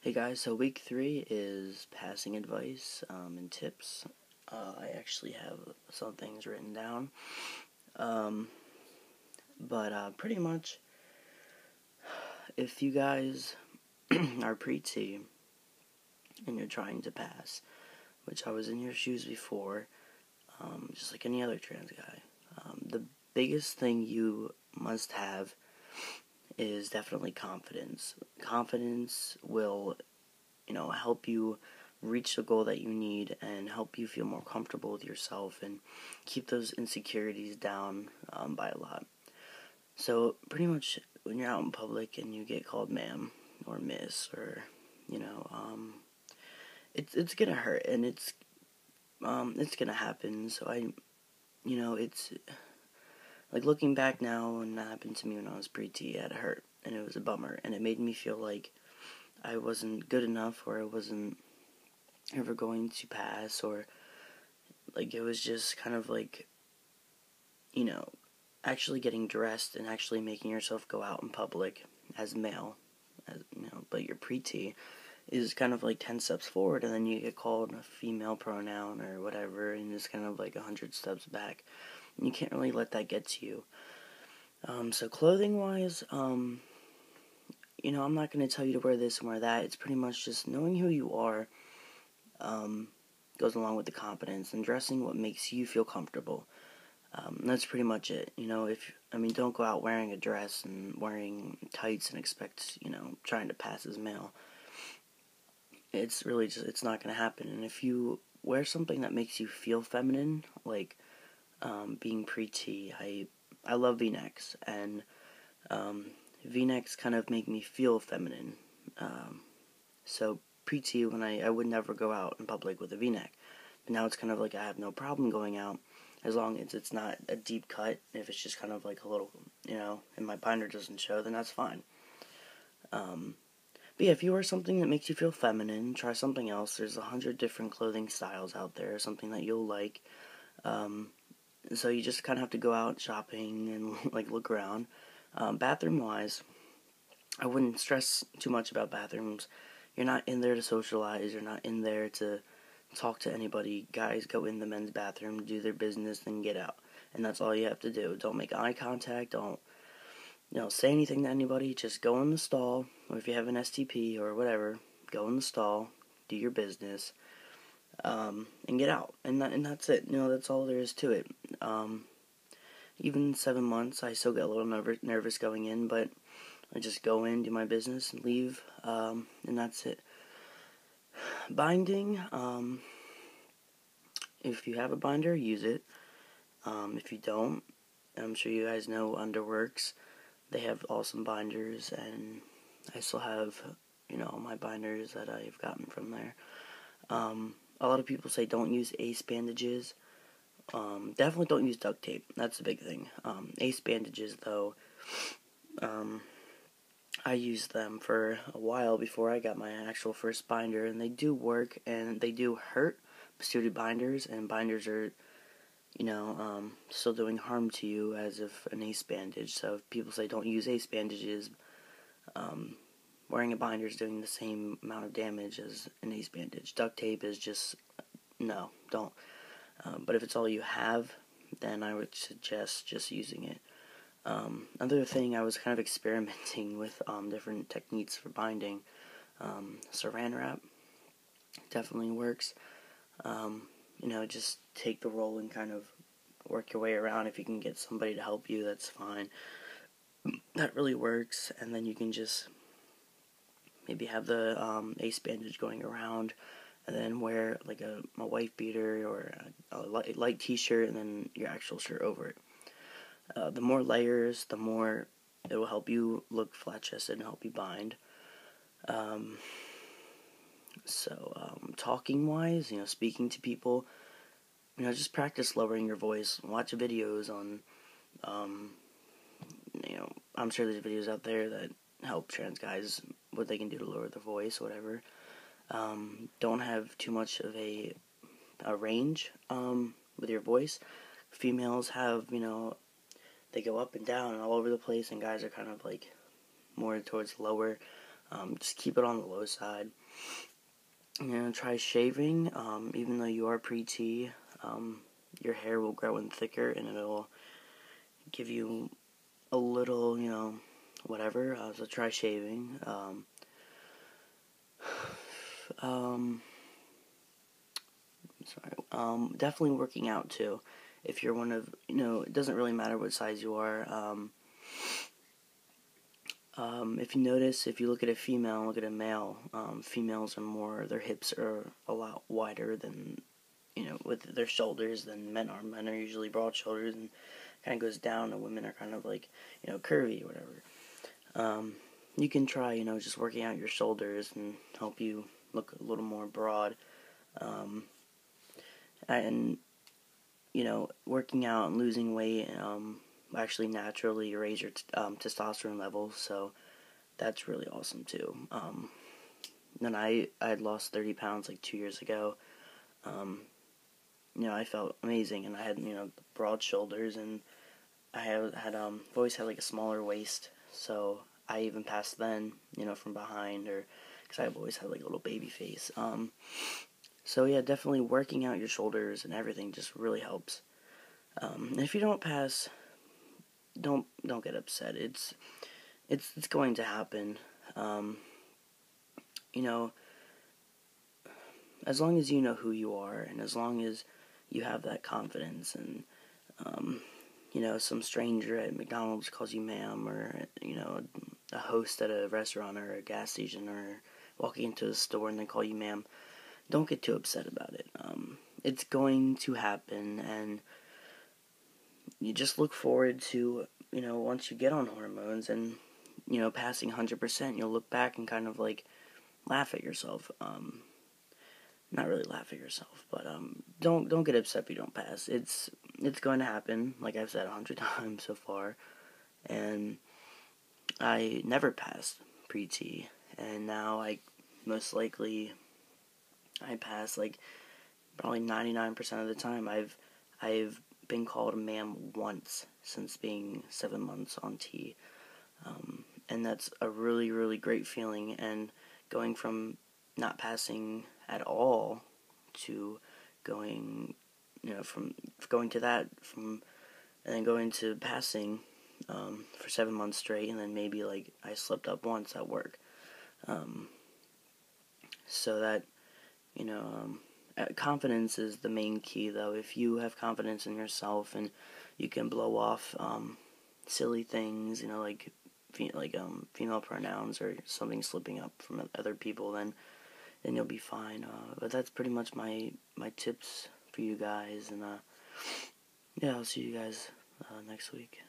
Hey guys, so week 3 is passing advice and tips. I actually have some things written down. Um, but pretty much, if you guys are pre-T and you're trying to pass, which I was in your shoes before, just like any other trans guy, the biggest thing you must have is definitely confidence. Confidence will help you reach the goal that you need and help you feel more comfortable with yourself and keep those insecurities down by a lot. So pretty much when you're out in public and you get called ma'am or miss or it's gonna hurt and it's gonna happen. So it's like looking back now when that happened to me when I was pre-T, it hurt and it was a bummer and it made me feel like I wasn't good enough or I wasn't ever going to pass, or like it was just kind of like, actually getting dressed and actually making yourself go out in public as male, but your pre-T is kind of like 10 steps forward and then you get called a female pronoun or whatever and it's kind of like 100 steps back. And you can't really let that get to you. So clothing wise, I'm not going to tell you to wear this and wear that. It's pretty much just knowing who you are, goes along with the confidence and dressing what makes you feel comfortable. That's pretty much it. Don't go out wearing a dress and wearing tights and expect, trying to pass as male. It's really just, it's not going to happen. And if you wear something that makes you feel feminine, like being pre-T, I love V-necks, and V-necks kind of make me feel feminine. So pre-T, when I would never go out in public with a V-neck. But now it's kind of like I have no problem going out as long as it's not a deep cut. If it's just kind of like a little, and my binder doesn't show, then that's fine. But yeah, if you wear something that makes you feel feminine, try something else. There's 100 different clothing styles out there, something that you'll like. So you just kind of have to go out shopping and like look around. Bathroom-wise, I wouldn't stress too much about bathrooms. You're not in there to socialize. You're not in there to talk to anybody. Guys go in the men's bathroom, do their business, then get out. And that's all you have to do. Don't make eye contact. Don't, say anything to anybody. Just go in the stall, or if you have an STP or whatever, go in the stall, do your business, and get out. And that's it. That's all there is to it. Even 7 months, I still get a little nervous going in, but I just go in, do my business, and leave, and that's it. Binding, if you have a binder, use it. If you don't, I'm sure you guys know Underworks. They have awesome binders, and I still have, my binders that I've gotten from there. A lot of people say don't use ace bandages. Definitely don't use duct tape. That's the big thing. Ace bandages, though, I used them for a while before I got my actual first binder, and they do work, and they do hurt. Suited binders, and binders are, still doing harm to you as if an ace bandage. So if people say don't use ace bandages, wearing a binder is doing the same amount of damage as an ace bandage. Duct tape is just, no, don't. But if it's all you have, then I would suggest just using it. Another thing, I was kind of experimenting with different techniques for binding. Saran wrap definitely works. Just take the roll and kind of work your way around. If you can get somebody to help you, that's fine. That really works, and then you can just maybe have the ace bandage going around, and then wear like a wife beater or a light t-shirt, and then your actual shirt over it. The more layers, the more it will help you look flat-chested and help you bind. Talking-wise, speaking to people, just practice lowering your voice. Watch videos on, I'm sure there's videos out there that help trans guys, what they can do to lower their voice, whatever. Don't have too much of a range with your voice. Females have, they go up and down and all over the place, and guys are kind of like more towards lower. Just keep it on the low side. Try shaving. Even though you are pre-T, your hair will grow in thicker, and it'll give you a little, whatever. So try shaving. Definitely working out too. If you're one of, it doesn't really matter what size you are. If you notice, if you look at a female and look at a male, females are more, their hips are a lot wider than, with their shoulders than men are. Men are usually broad shoulders and kind of goes down, and women are kind of like, curvy or whatever. You can try, just working out your shoulders and help you look a little more broad. And, working out and losing weight, actually naturally raise your testosterone levels, so that's really awesome too. Then I had lost 30 pounds like 2 years ago. I felt amazing, and I had, broad shoulders, and I had I've always had like a smaller waist, so I even passed then, from behind, or because I've always had like a little baby face. So yeah, definitely working out your shoulders and everything just really helps. And if you don't pass, don't get upset. It's going to happen. As long as you know who you are, and as long as you have that confidence, and some stranger at McDonald's calls you ma'am, or a host at a restaurant or a gas station, or walking into a store and they call you ma'am, don't get too upset about it. It's going to happen, and you just look forward to, once you get on hormones and, passing 100%, you'll look back and kind of like laugh at yourself. Not really laugh at yourself, but don't get upset if you don't pass. It's going to happen, like I've said 100 times so far, and I never passed pre-T, and now I most likely I pass like probably 99% of the time. I've been called a ma'am once since being 7 months on T, and that's a really, really great feeling. And going from not passing at all to going, from going to that, and then going to passing for 7 months straight, and then maybe like I slipped up once at work. So that, confidence is the main key, though. If you have confidence in yourself and you can blow off silly things, like female pronouns or something slipping up from other people, then you'll be fine. But that's pretty much my tips for you guys, and yeah, I'll see you guys next week.